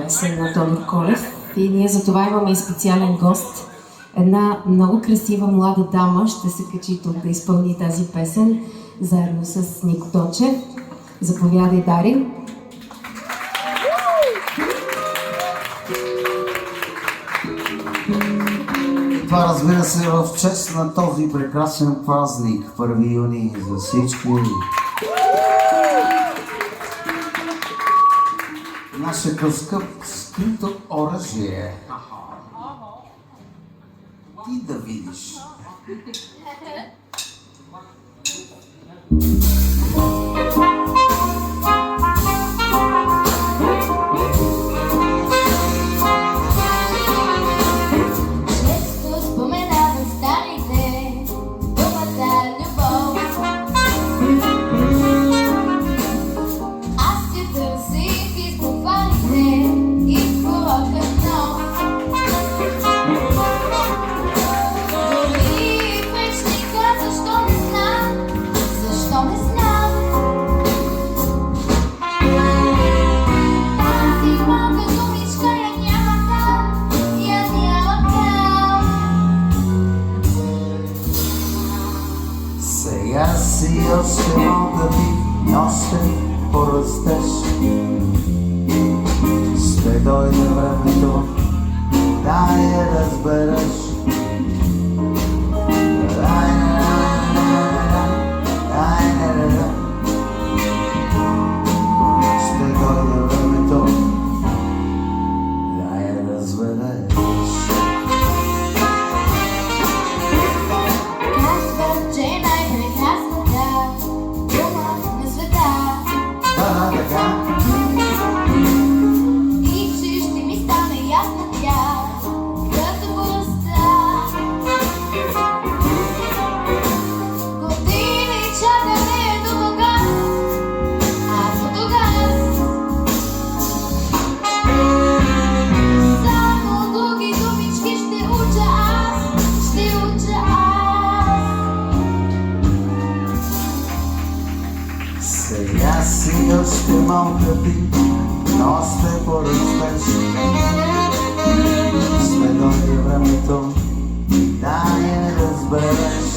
песен на Тодор Колев. И ние за това имаме и специален гост. Една много красива млада дама ще се качи тук да изпълни тази песен, заедно с Нико Дончев. Заповядай, Дари. Това, разбира се, е в чест на този прекрасен празник, 1 юни, за всички. Нашето скрито оръжие. Ти да видиш. Сега си още мога ти, още порастеш. Ще дойде времето, да я разбереш. Ще дойде времето, да я разбереш. Сега си още малка ти, но ще порастеш. Ще дойде времето, да я разбереш.